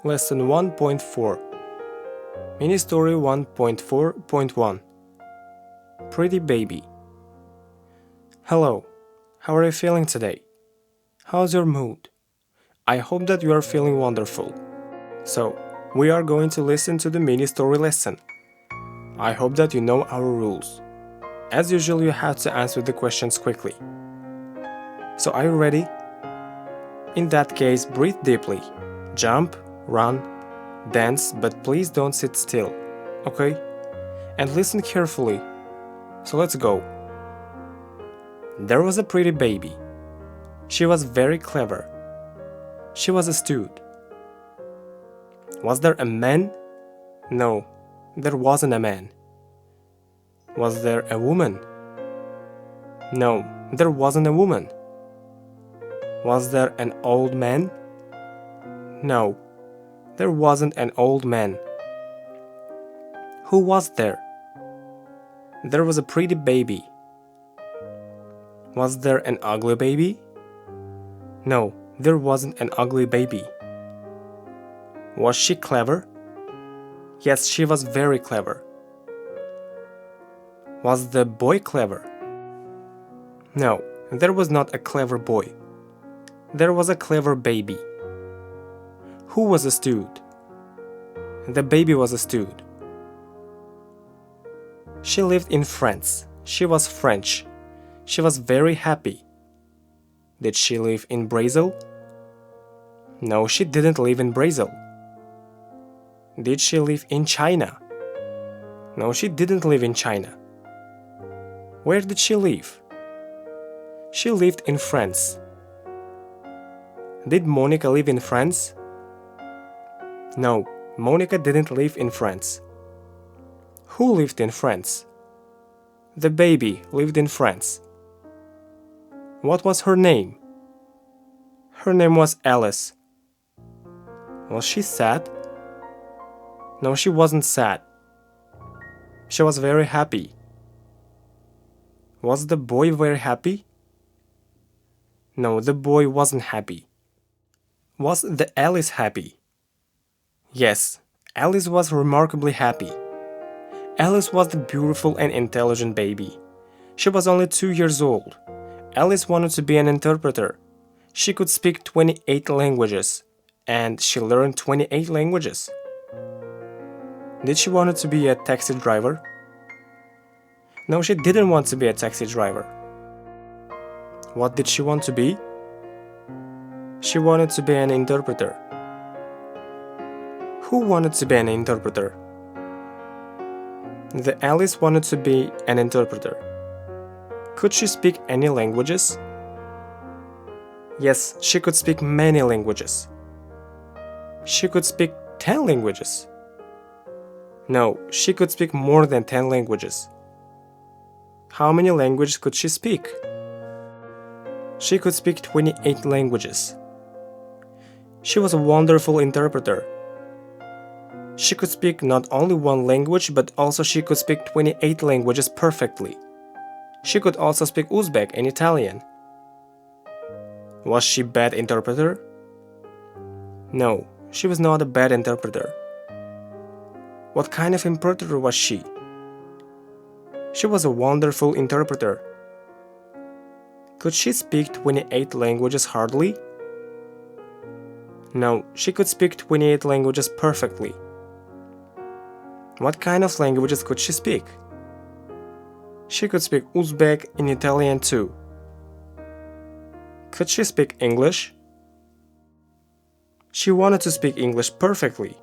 Lesson 1.4 Mini Story 1.4.1 Pretty Baby. Hello, how are you feeling today? How's your mood? I hope that you are feeling wonderful. So, we are going to listen to the mini story lesson. I hope that you know our rules. As usual, you have to answer the questions quickly. So, are you ready? In that case, breathe deeply. Jump, run, dance, but please don't sit still, okay? And listen carefully. So let's go. There was a pretty baby. She was very clever. She was astute. Was there a man? No, there wasn't a man. Was there a woman? No, there wasn't a woman. Was there an old man? No, there wasn't an old man. Who was there? There was a pretty baby. Was there an ugly baby? No, there wasn't an ugly baby. Was she clever? Yes, she was very clever. Was the boy clever? No, there was not a clever boy. There was a clever baby. Who was astute? The baby was astute. She lived in France. She was French. She was very happy. Did she live in Brazil? No, she didn't live in Brazil. Did she live in China? No, she didn't live in China. Where did she live? She lived in France. Did Monica live in France? No, Monica didn't live in France. Who lived in France? The baby lived in France. What was her name? Her name was Alice. Was she sad? No, she wasn't sad. She was very happy. Was the boy very happy? No, the boy wasn't happy. Was the Alice happy? Yes, Alice was remarkably happy. Alice was the beautiful and intelligent baby. She was only 2 years old. Alice wanted to be an interpreter. She could speak 28 languages, and she learned 28 languages. Did she want to be a taxi driver? No, she didn't want to be a taxi driver. What did she want to be? She wanted to be an interpreter. Who wanted to be an interpreter? The Alice wanted to be an interpreter. Could she speak any languages? Yes, she could speak many languages. She could speak 10 languages. No, she could speak more than 10 languages. How many languages could she speak? She could speak 28 languages. She was a wonderful interpreter. She could speak not only one language, but also she could speak 28 languages perfectly. She could also speak Uzbek and Italian. Was she a bad interpreter? No, she was not a bad interpreter. What kind of interpreter was she? She was a wonderful interpreter. Could she speak 28 languages hardly? No, she could speak 28 languages perfectly. What kind of languages could she speak? She could speak Uzbek and Italian too. Could she speak English? She wanted to speak English perfectly.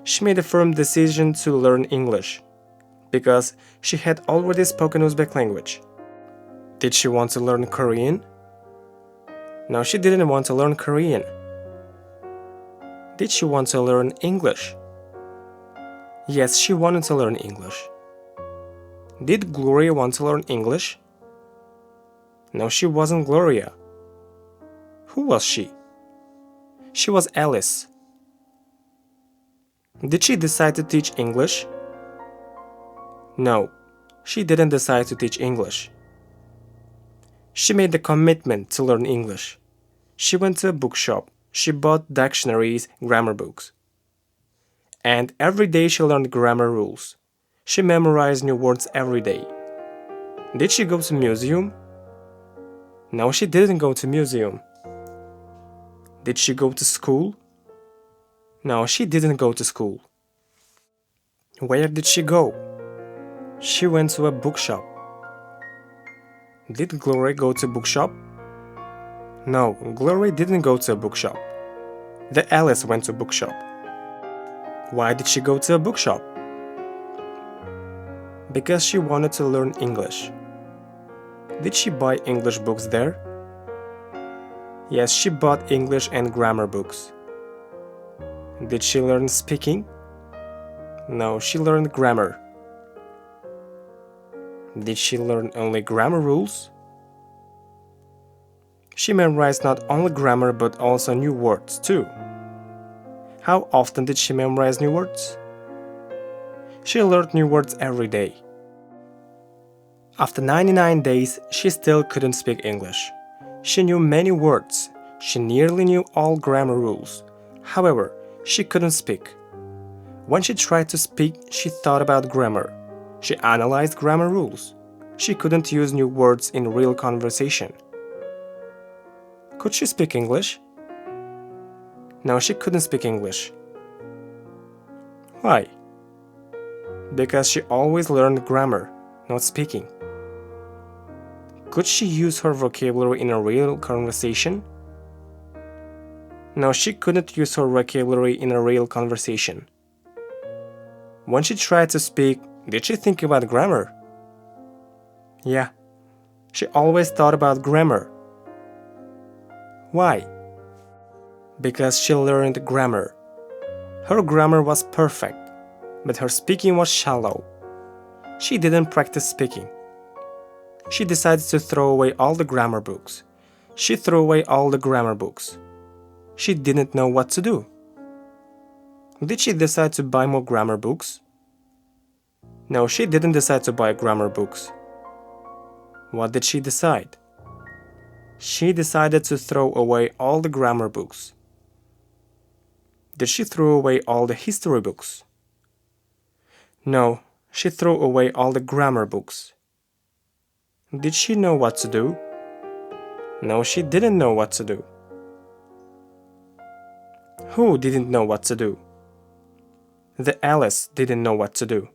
She made a firm decision to learn English, because she had already spoken Uzbek language. Did she want to learn Korean? No, she didn't want to learn Korean. Did she want to learn English? Yes, she wanted to learn English. Did Gloria want to learn English? No, she wasn't Gloria. Who was she? She was Alice. Did she decide to teach English? No, she didn't decide to teach English. She made the commitment to learn English. She went to a bookshop. She bought dictionaries, grammar books. And every day she learned grammar rules. She memorized new words every day. Did she go to museum? No, she didn't go to museum. Did she go to school? No, she didn't go to school. Where did she go? She went to a bookshop. Did Glory go to a bookshop? No, Glory didn't go to a bookshop. The Alice went to a bookshop. Why did she go to a bookshop? Because she wanted to learn English. Did she buy English books there? Yes, she bought English and grammar books. Did she learn speaking? No, she learned grammar. Did she learn only grammar rules? She memorized not only grammar but also new words too. How often did she memorize new words? She learned new words every day. After 99 days, she still couldn't speak English. She knew many words. She nearly knew all grammar rules. However, she couldn't speak. When she tried to speak, she thought about grammar. She analyzed grammar rules. She couldn't use new words in real conversation. Could she speak English? No, she couldn't speak English. Why? Because she always learned grammar, not speaking. Could she use her vocabulary in a real conversation? No, she couldn't use her vocabulary in a real conversation. When she tried to speak, did she think about grammar? Yeah, she always thought about grammar. Why? Because she learned grammar. Her grammar was perfect, but her speaking was shallow. She didn't practice speaking. She decided to throw away all the grammar books. She threw away all the grammar books. She didn't know what to do. Did she decide to buy more grammar books? No, she didn't decide to buy grammar books. What did she decide? She decided to throw away all the grammar books. Did she throw away all the history books? No, she threw away all the grammar books. Did she know what to do? No, she didn't know what to do. Who didn't know what to do? The Alice didn't know what to do.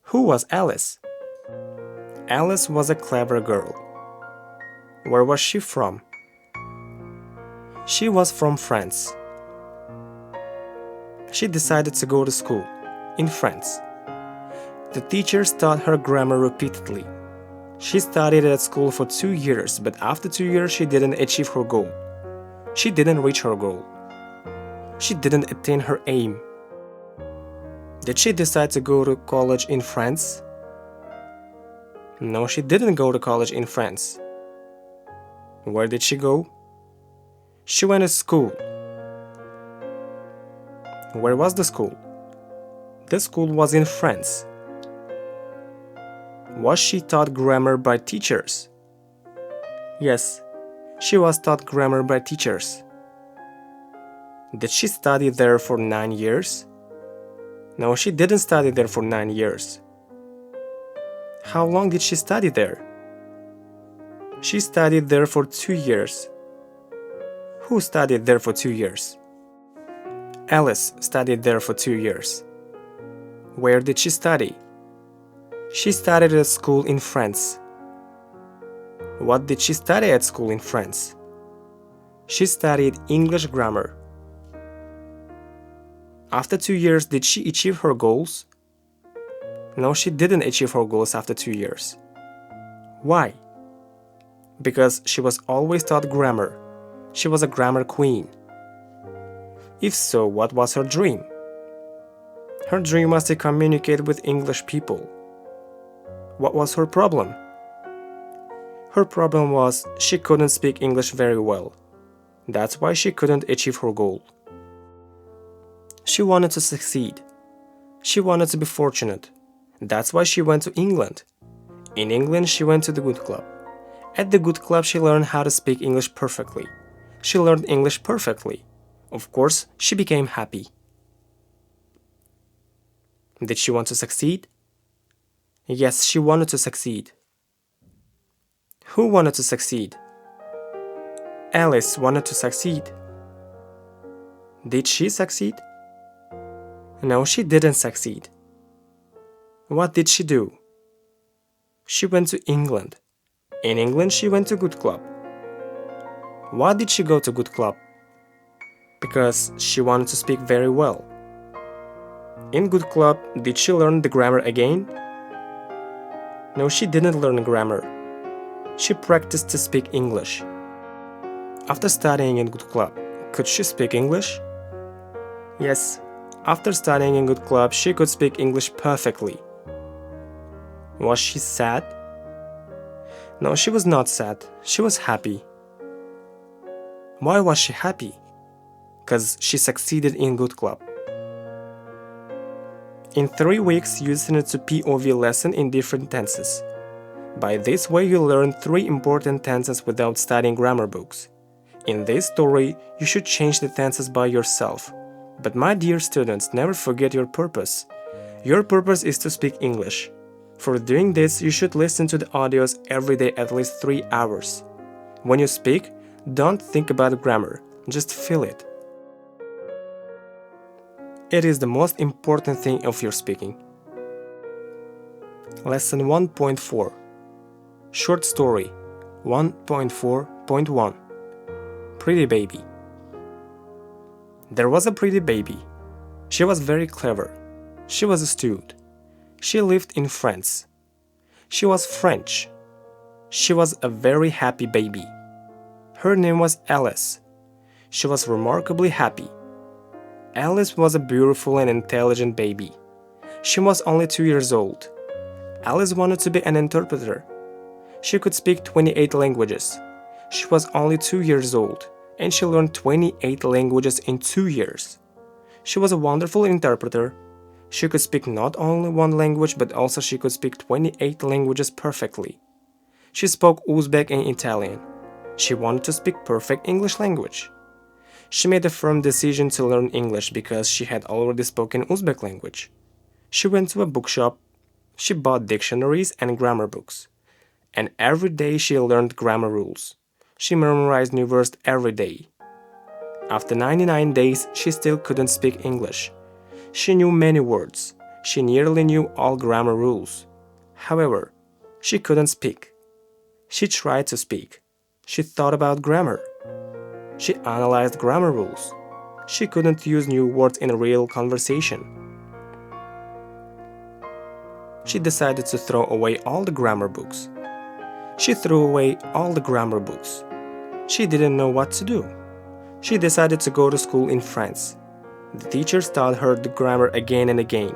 Who was Alice? Alice was a clever girl. Where was she from? She was from France. She decided to go to school in France. The teachers taught her grammar repeatedly. She studied at school for 2 years, but after 2 years she didn't achieve her goal. She didn't reach her goal. She didn't attain her aim. Did she decide to go to college in France? No, she didn't go to college in France. Where did she go? She went to school. Where was the school? The school was in France. Was she taught grammar by teachers? Yes, she was taught grammar by teachers. Did she study there for 9 years? No, she didn't study there for 9 years. How long did she study there? She studied there for 2 years. Who studied there for 2 years? Alice studied there for 2 years. Where did she study? She studied at school in France. What did she study at school in France? She studied English grammar. After 2 years, did she achieve her goals? No, she didn't achieve her goals after 2 years. Why? Because she was always taught grammar. She was a grammar queen. If so, what was her dream? Her dream was to communicate with English people. What was her problem? Her problem was she couldn't speak English very well. That's why she couldn't achieve her goal. She wanted to succeed. She wanted to be fortunate. That's why she went to England. In England, she went to the Good Club. At the Good Club, she learned how to speak English perfectly. She learned English perfectly. Of course, she became happy. Did she want to succeed? Yes, she wanted to succeed. Who wanted to succeed? Alice wanted to succeed. Did she succeed? No, she didn't succeed. What did she do? She went to England. In England, she went to good club. Why did she go to good club? Because she wanted to speak very well. In good club, did she learn the grammar again? No, she didn't learn grammar. She practiced to speak English. After studying in good club, could she speak English? Yes, after studying in good club, she could speak English perfectly. Was she sad? No, she was not sad. She was happy. Why was she happy? Because she succeeded in good club. In 3 weeks, you listen to POV lesson in different tenses. By this way, you learn 3 important tenses without studying grammar books. In this story, you should change the tenses by yourself. But my dear students, never forget your purpose. Your purpose is to speak English. For doing this, you should listen to the audios every day at least 3 hours. When you speak, don't think about grammar, just feel it. It is the most important thing of your speaking. Lesson 1.4 Short Story 1.4.1 Pretty Baby. There was a pretty baby. She was very clever. She was astute. She lived in France. She was French. She was a very happy baby. Her name was Alice. She was remarkably happy. Alice was a beautiful and intelligent baby. She was only 2 years old. Alice wanted to be an interpreter. She could speak 28 languages. She was only 2 years old, and she learned 28 languages in 2 years. She was a wonderful interpreter. She could speak not only one language, but also she could speak 28 languages perfectly. She spoke Uzbek and Italian. She wanted to speak perfect English language. She made a firm decision to learn English because she had already spoken Uzbek language. She went to a bookshop. She bought dictionaries and grammar books. And every day she learned grammar rules. She memorized new words every day. After 99 days, she still couldn't speak English. She knew many words. She nearly knew all grammar rules. However, she couldn't speak. She tried to speak. She thought about grammar. She analyzed grammar rules. She couldn't use new words in a real conversation. She decided to throw away all the grammar books. She threw away all the grammar books. She didn't know what to do. She decided to go to school in France. The teachers taught her the grammar again and again.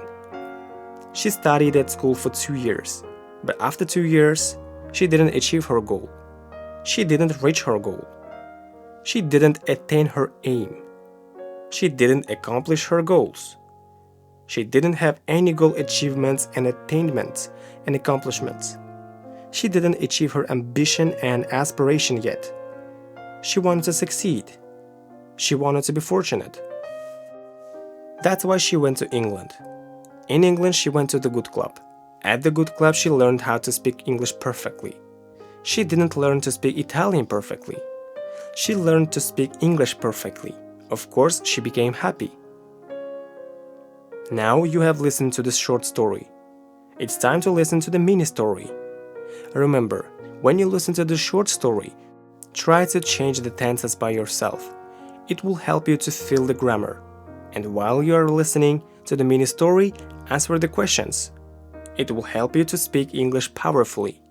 She studied at school for 2 years, but after 2 years, she didn't achieve her goal. She didn't reach her goal. She didn't attain her aim. She didn't accomplish her goals. She didn't have any goal achievements and attainments and accomplishments. She didn't achieve her ambition and aspiration yet. She wanted to succeed. She wanted to be fortunate. That's why she went to England. In England, she went to the good club. At the good club, she learned how to speak English perfectly. She didn't learn to speak Italian perfectly. She learned to speak English perfectly. Of course, she became happy. Now you have listened to this short story. It's time to listen to the mini story. Remember, when you listen to the short story, try to change the tenses by yourself. It will help you to feel the grammar. And while you are listening to the mini story, answer the questions. It will help you to speak English powerfully.